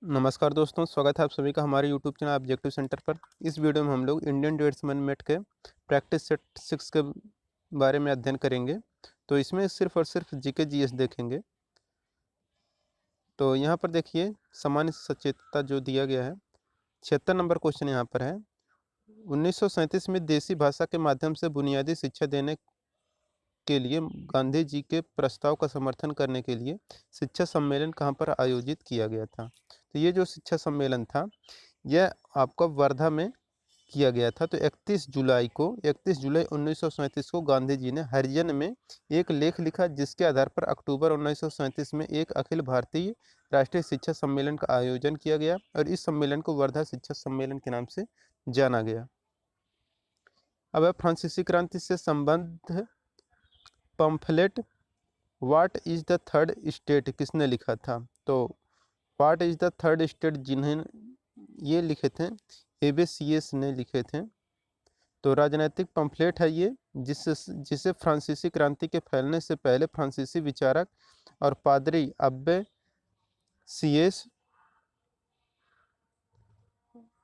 नमस्कार दोस्तों, स्वागत है आप सभी का हमारे यूट्यूब चैनल ऑब्जेक्टिव सेंटर पर। इस वीडियो में हम लोग इंडियन डेट्समैन मेट के प्रैक्टिस सेट 6 के बारे में अध्ययन करेंगे। तो इसमें सिर्फ और सिर्फ जीके जीएस देखेंगे। तो यहाँ पर देखिए सामान्य सचेतता जो दिया गया है। 76 नंबर क्वेश्चन यहाँ पर है। 1937 में देसी भाषा के माध्यम से बुनियादी शिक्षा देने के लिए गांधी जी के प्रस्ताव का समर्थन करने के लिए शिक्षा सम्मेलन कहाँ पर आयोजित किया गया था। तो ये जो शिक्षा सम्मेलन था यह आपका वर्धा में किया गया था। तो 31 जुलाई 1937 को गांधी जी ने हरिजन में एक लेख लिखा, जिसके आधार पर अक्टूबर 1937 में एक अखिल भारतीय राष्ट्रीय शिक्षा सम्मेलन का आयोजन किया गया और इस सम्मेलन को वर्धा शिक्षा सम्मेलन के नाम से जाना गया। अब फ्रांसीसी क्रांति से संबंध pamphlet what is the third state किसने लिखा था? तो what is the third state जिन्हें ये लिखे थे एबीसीएस ने लिखे थे। तो राजनैतिक पंफलेट है ये, जिसे फ्रांसीसी क्रांति के फैलने से पहले फ्रांसीसी विचारक और पादरी अब्बे सीएस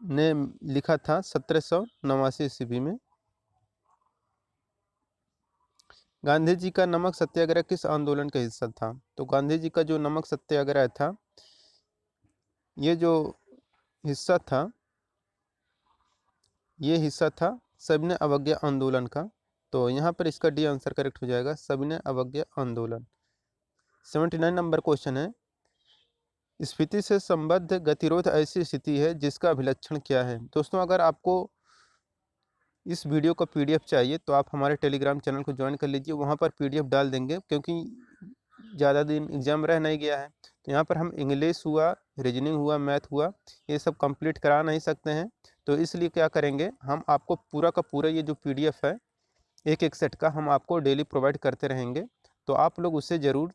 ने लिखा था 1789 ईस्वी में। गांधी जी का नमक सत्याग्रह किस आंदोलन का हिस्सा था? तो गांधी जी का जो नमक सत्याग्रह था, ये जो हिस्सा था ये हिस्सा था सविनय अवज्ञा आंदोलन का। तो यहाँ पर इसका डी आंसर करेक्ट हो जाएगा, सविनय अवज्ञा आंदोलन। 79 नंबर क्वेश्चन है, स्फीति से संबद्ध गतिरोध ऐसी स्थिति है जिसका अभिलक्षण क्या है? दोस्तों, अगर आपको इस वीडियो का पीडीएफ चाहिए तो आप हमारे टेलीग्राम चैनल को ज्वाइन कर लीजिए, वहाँ पर पीडीएफ डाल देंगे, क्योंकि ज़्यादा दिन एग्जाम रह नहीं गया है। तो यहाँ पर हम इंग्लिश हुआ, रीजनिंग हुआ, मैथ हुआ, ये सब कंप्लीट करा नहीं सकते हैं। तो इसलिए क्या करेंगे, हम आपको पूरा का पूरा ये जो पीडीएफ है एक एक सेट का हम आपको डेली प्रोवाइड करते रहेंगे। तो आप लोग उसे ज़रूर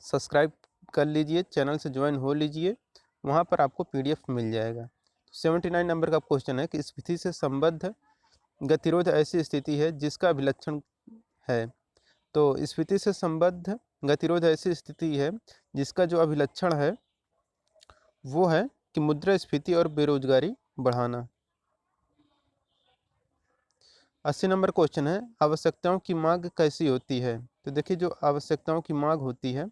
सब्सक्राइब कर लीजिए, चैनल से ज्वाइन हो लीजिए, वहाँ पर आपको पीडीएफ मिल जाएगा। 79 नंबर का क्वेश्चन है कि स्थिति से संबद्ध गतिरोध ऐसी स्थिति है जिसका अभिलक्षण है। तो स्फीति से संबद्ध गतिरोध ऐसी स्थिति है जिसका जो अभिलक्षण है वो है कि मुद्रास्फीति और बेरोजगारी बढ़ाना। 80 नंबर क्वेश्चन है, आवश्यकताओं की मांग कैसी होती है? तो देखिए, जो आवश्यकताओं की मांग होती है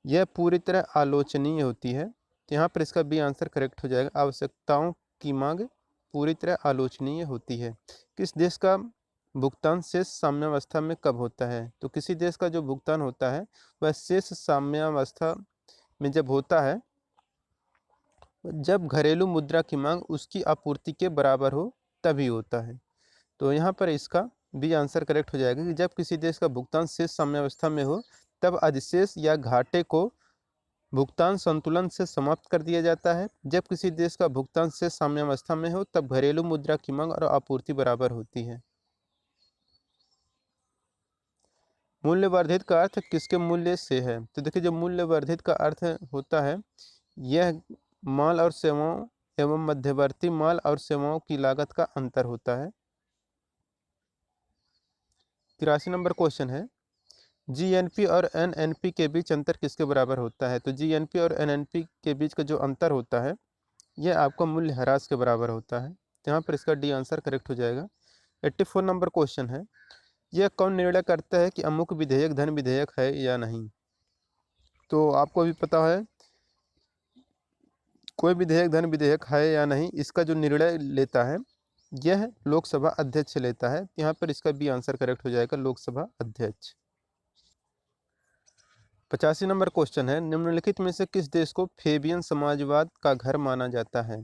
यह पूरी तरह आलोचनीय होती है। तो यहाँ पर इसका बी आंसर करेक्ट हो जाएगा, आवश्यकताओं की मांग पूरी तरह आलोचनीय होती है। किस देश का भुगतान शेष साम्यावस्था में कब होता है? तो किसी देश का जो भुगतान होता है वह शेष साम्यावस्था में जब होता है, जब घरेलू मुद्रा की मांग उसकी आपूर्ति के बराबर हो तभी होता है। तो यहाँ पर इसका बी आंसर करेक्ट हो जाएगा कि जब किसी देश का भुगतान शेष साम्यावस्था में हो तब अधिशेष या घाटे को भुगतान संतुलन से समाप्त कर दिया जाता है। जब किसी देश का भुगतान शेष साम्यावस्था में हो तब घरेलू मुद्रा की मांग और आपूर्ति बराबर होती है। मूल्य वर्धित का अर्थ किसके मूल्य से है? तो देखिए, जो मूल्य वर्धित का अर्थ होता है यह माल और सेवाओं एवं मध्यवर्ती माल और सेवाओं की लागत का अंतर होता है। 83 नंबर क्वेश्चन है, जीएनपी और एनएनपी के बीच अंतर किसके बराबर होता है? तो जीएनपी और एनएनपी के बीच का जो अंतर होता है यह आपका मूल्य ह्रास के बराबर होता है। तो यहाँ पर इसका डी आंसर करेक्ट हो जाएगा। 84 नंबर क्वेश्चन है, यह कौन निर्णय करता है कि अमुक विधेयक धन विधेयक है या नहीं? तो आपको भी पता है कोई विधेयक धन विधेयक है या नहीं, इसका जो निर्णय लेता है यह लोकसभा अध्यक्ष लेता है। यहाँ पर इसका बी आंसर करेक्ट हो जाएगा, लोकसभा अध्यक्ष। 85 नंबर क्वेश्चन है, निम्नलिखित में से किस देश को फेबियन समाजवाद का घर माना जाता है?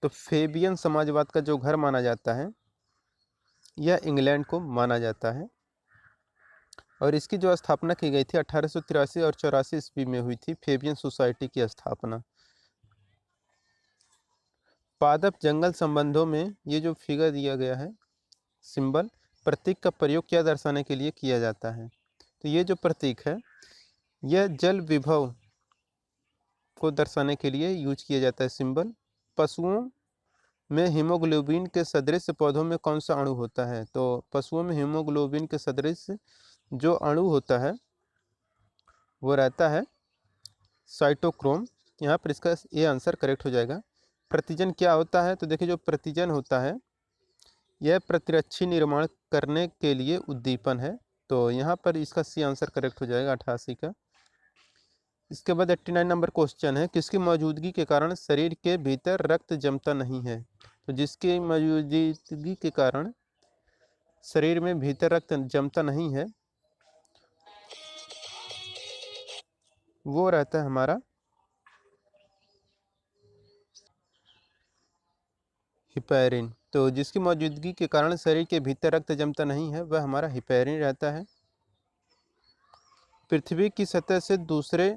तो फेबियन समाजवाद का जो घर माना जाता है यह इंग्लैंड को माना जाता है और इसकी जो स्थापना की गई थी 1883 और 84 ईस्वी में हुई थी फेबियन सोसाइटी की स्थापना। पादप जंगल संबंधों में ये जो फिगर दिया गया है सिंबल, प्रतीक का प्रयोग क्या दर्शाने के लिए किया जाता है? तो ये जो प्रतीक है यह जल विभव को दर्शाने के लिए यूज किया जाता है सिंबल। पशुओं में हीमोग्लोबिन के सदृश पौधों में कौन सा अणु होता है? तो पशुओं में हीमोग्लोबिन के सदृश जो अणु होता है वो रहता है साइटोक्रोम यहाँ पर इसका ये आंसर करेक्ट हो जाएगा। प्रतिजन क्या होता है? तो देखिए जो प्रतिजन होता है यह प्रतिरक्षी निर्माण करने के लिए उद्दीपन है। तो यहाँ पर इसका सी आंसर करेक्ट हो जाएगा 88 का। इसके बाद 89 नंबर क्वेश्चन है, किसकी मौजूदगी के कारण शरीर के भीतर रक्त जमता नहीं है? तो जिसकी मौजूदगी के कारण शरीर में भीतर रक्त जमता नहीं है वो रहता है हमारा हिपैरिन। तो जिसकी मौजूदगी के कारण शरीर के भीतर रक्त जमता नहीं है वह हमारा हिपैरिन रहता है। पृथ्वी की सतह से दूसरे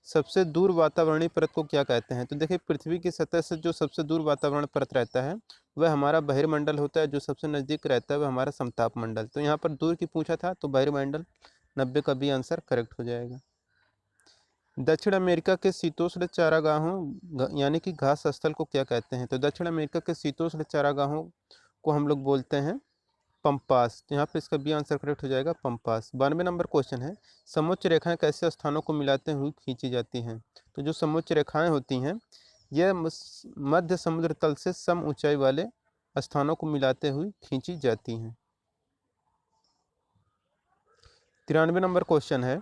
सबसे दूर वातावरणीय परत को क्या कहते हैं? तो देखिए पृथ्वी की सतह से जो सबसे दूर वातावरण परत रहता है वह हमारा बहिर्मंडल होता है, जो सबसे नज़दीक रहता है वह हमारा समताप मंडल। तो यहाँ पर दूर की पूछा था तो बहिर्मंडल 90 का भी आंसर करेक्ट हो जाएगा। दक्षिण अमेरिका के शीतोष्ण चारागाहों यानी कि घास स्थल को क्या कहते हैं? तो दक्षिण अमेरिका के शीतोष्ण चारागाहों को हम लोग बोलते हैं पंपास। तो यहाँ पर इसका बी आंसर करेक्ट हो जाएगा पंपास। 92 नंबर क्वेश्चन है, समोच्च रेखाएं कैसे स्थानों को मिलाते हुए खींची जाती हैं? तो जो समोच्च रेखाएं होती हैं यह मध्य समुद्र तल से सम ऊंचाई वाले स्थानों को मिलाते हुए खींची जाती हैं। 93 नंबर क्वेश्चन है,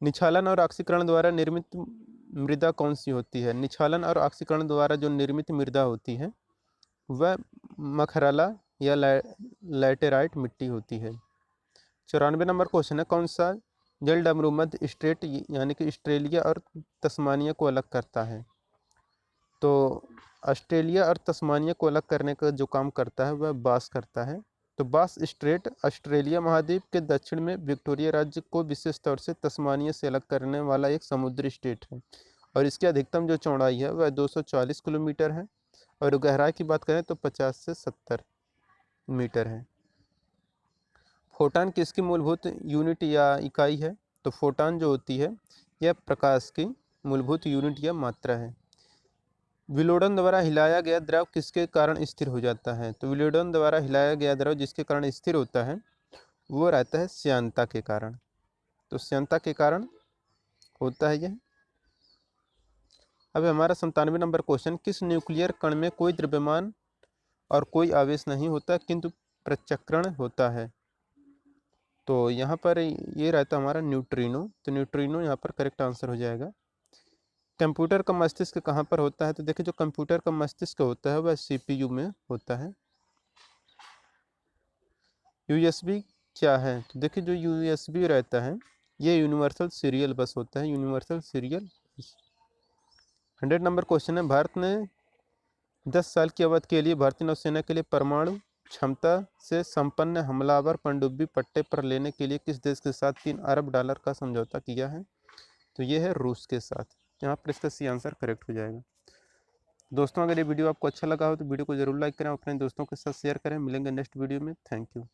निछालन और ऑक्सीकरण द्वारा निर्मित मृदा कौन सी होती है? निछालन और ऑक्सीकरण द्वारा जो निर्मित मृदा होती है वह मखरला या लैटेराइट मिट्टी होती है। 94 नंबर क्वेश्चन है, कौन सा जल डमरूमध्य स्ट्रेट यानी कि ऑस्ट्रेलिया और तस्मानिया को अलग करता है? तो ऑस्ट्रेलिया और तस्मानिया को अलग करने का जो काम करता है वह बास करता है। तो बास स्ट्रेट ऑस्ट्रेलिया महाद्वीप के दक्षिण में विक्टोरिया राज्य को विशेष तौर से तस्मानिया से अलग करने वाला एक समुद्री स्टेट है और इसकी अधिकतम जो चौड़ाई है वह 240 किलोमीटर है और गहराई की बात करें तो 50 से 70 मीटर है। फोटान किसकी मूलभूत यूनिट या इकाई है? तो फोटान जो होती है यह प्रकाश की मूलभूत यूनिट या मात्रा है। विलोडन द्वारा हिलाया गया द्रव किसके कारण स्थिर हो जाता है? तो विलोडन द्वारा हिलाया गया द्रव जिसके कारण स्थिर होता है वो रहता है श्यानता के कारण। तो श्यानता के कारण होता है यह। अब हमारा 97 नंबर क्वेश्चन, किस न्यूक्लियर कण में कोई द्रव्यमान और कोई आवेश नहीं होता किंतु प्रचक्रण होता है? तो यहाँ पर ये रहता है हमारा न्यूट्रिनो। तो न्यूट्रिनो यहाँ पर करेक्ट आंसर हो जाएगा। कंप्यूटर का मस्तिष्क कहाँ पर होता है? तो देखिए जो कंप्यूटर का मस्तिष्क होता है वह सीपीयू में होता है। यूएसबी क्या है? तो देखिए जो यूएसबी रहता है ये यूनिवर्सल सीरियल बस होता है, यूनिवर्सल सीरियल। 100 नंबर क्वेश्चन है, भारत ने 10 साल की अवधि के लिए भारतीय नौसेना के लिए परमाणु क्षमता से संपन्न हमलावर पनडुब्बी पट्टे पर लेने के लिए किस देश के साथ 3 अरब डॉलर का समझौता किया है? तो ये है रूस के साथ। यहाँ पर इसका सी आंसर करेक्ट हो जाएगा। दोस्तों अगर ये वीडियो आपको अच्छा लगा हो तो वीडियो को जरूर लाइक करें, अपने दोस्तों के साथ शेयर करें। मिलेंगे नेक्स्ट वीडियो में। Thank you.